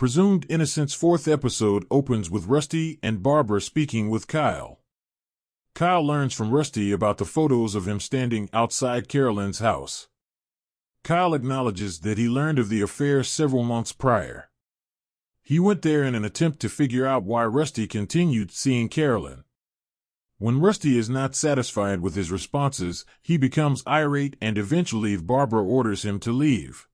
Presumed Innocent's fourth episode opens with Rusty and Barbara speaking with Kyle. Kyle learns from Rusty about the photos of him standing outside Carolyn's house. Kyle acknowledges that he learned of the affair several months prior. He went there in an attempt to figure out why Rusty continued seeing Carolyn. When Rusty is not satisfied with his responses, he becomes irate and eventually Barbara orders him to leave.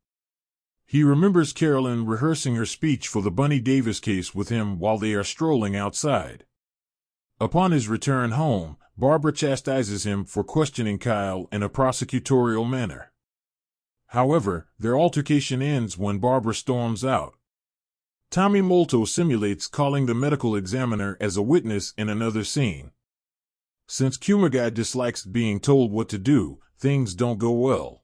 He remembers Carolyn rehearsing her speech for the Bunny Davis case with him while they are strolling outside. Upon his return home, Barbara chastises him for questioning Kyle in a prosecutorial manner. However, their altercation ends when Barbara storms out. Tommy Molto simulates calling the medical examiner as a witness in another scene. Since Kumagai dislikes being told what to do, things don't go well.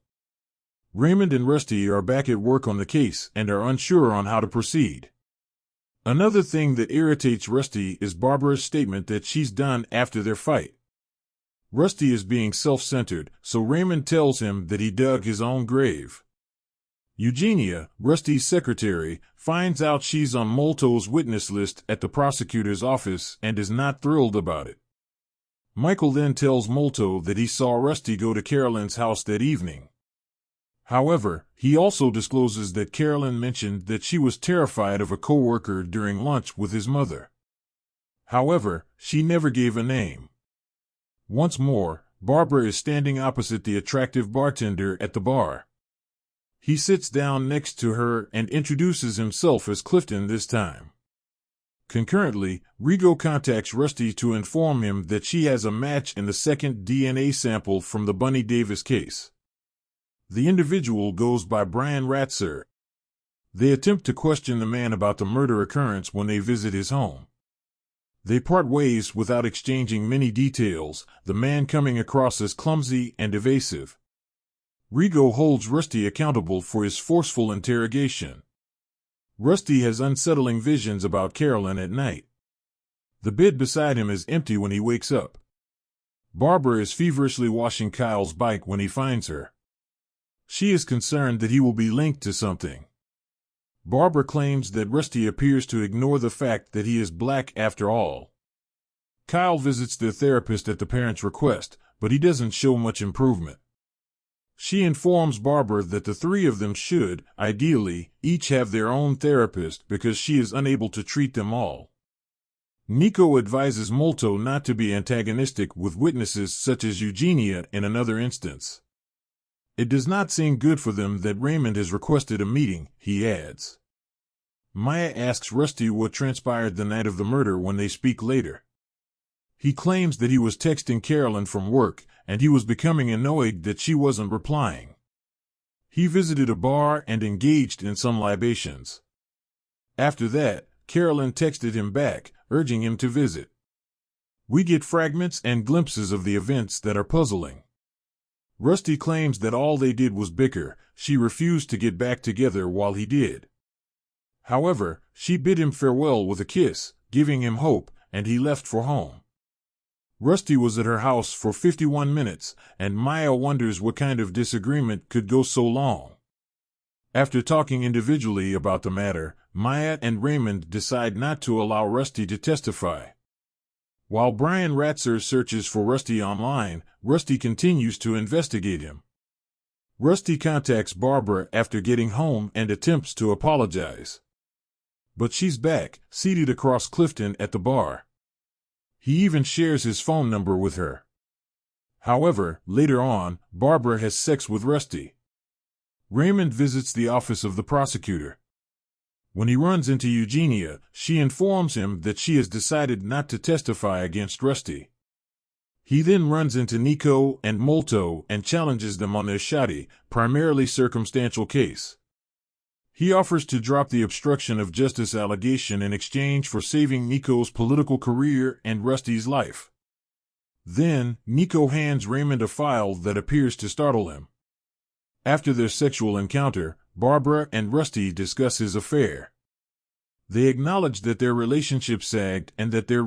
Raymond and Rusty are back at work on the case and are unsure on how to proceed. Another thing that irritates Rusty is Barbara's statement that she's done after their fight. Rusty is being self-centered, so Raymond tells him that he dug his own grave. Eugenia, Rusty's secretary, finds out she's on Molto's witness list at the prosecutor's office and is not thrilled about it. Michael then tells Molto that he saw Rusty go to Carolyn's house that evening. However, he also discloses that Carolyn mentioned that she was terrified of a coworker during lunch with his mother. However, she never gave a name. Once more, Barbara is standing opposite the attractive bartender at the bar. He sits down next to her and introduces himself as Clifton this time. Concurrently, Rigo contacts Rusty to inform him that she has a match in the second DNA sample from the Bunny Davis case. The individual goes by Brian Ratzer. They attempt to question the man about the murder occurrence when they visit his home. They part ways without exchanging many details, the man coming across as clumsy and evasive. Rigo holds Rusty accountable for his forceful interrogation. Rusty has unsettling visions about Carolyn at night. The bed beside him is empty when he wakes up. Barbara is feverishly washing Kyle's bike when he finds her. She is concerned that he will be linked to something. Barbara claims that Rusty appears to ignore the fact that he is black after all. Kyle visits their therapist at the parents' request, but he doesn't show much improvement. She informs Barbara that the three of them should, ideally, each have their own therapist because she is unable to treat them all. Nico advises Molto not to be antagonistic with witnesses such as Eugenia in another instance. It does not seem good for them that Raymond has requested a meeting, he adds. Maya asks Rusty what transpired the night of the murder when they speak later. He claims that he was texting Carolyn from work, and he was becoming annoyed that she wasn't replying. He visited a bar and engaged in some libations. After that, Carolyn texted him back, urging him to visit. We get fragments and glimpses of the events that are puzzling. Rusty claims that all they did was bicker, she refused to get back together while he did. However, she bid him farewell with a kiss, giving him hope, and he left for home. Rusty was at her house for 51 minutes, and Maya wonders what kind of disagreement could go so long. After talking individually about the matter, Maya and Raymond decide not to allow Rusty to testify. While Brian Ratzer searches for Rusty online, Rusty continues to investigate him. Rusty contacts Barbara after getting home and attempts to apologize. But she's back, seated across Clifton at the bar. He even shares his phone number with her. However, later on, Barbara has sex with Rusty. Raymond visits the office of the prosecutor. When he runs into Eugenia, she informs him that she has decided not to testify against Rusty. He then runs into Nico and Molto and challenges them on their shoddy, primarily circumstantial case. He offers to drop the obstruction of justice allegation in exchange for saving Nico's political career and Rusty's life. Then, Nico hands Raymond a file that appears to startle him. After their sexual encounter, Barbara and Rusty discuss his affair. They acknowledge that their relationship sagged and that their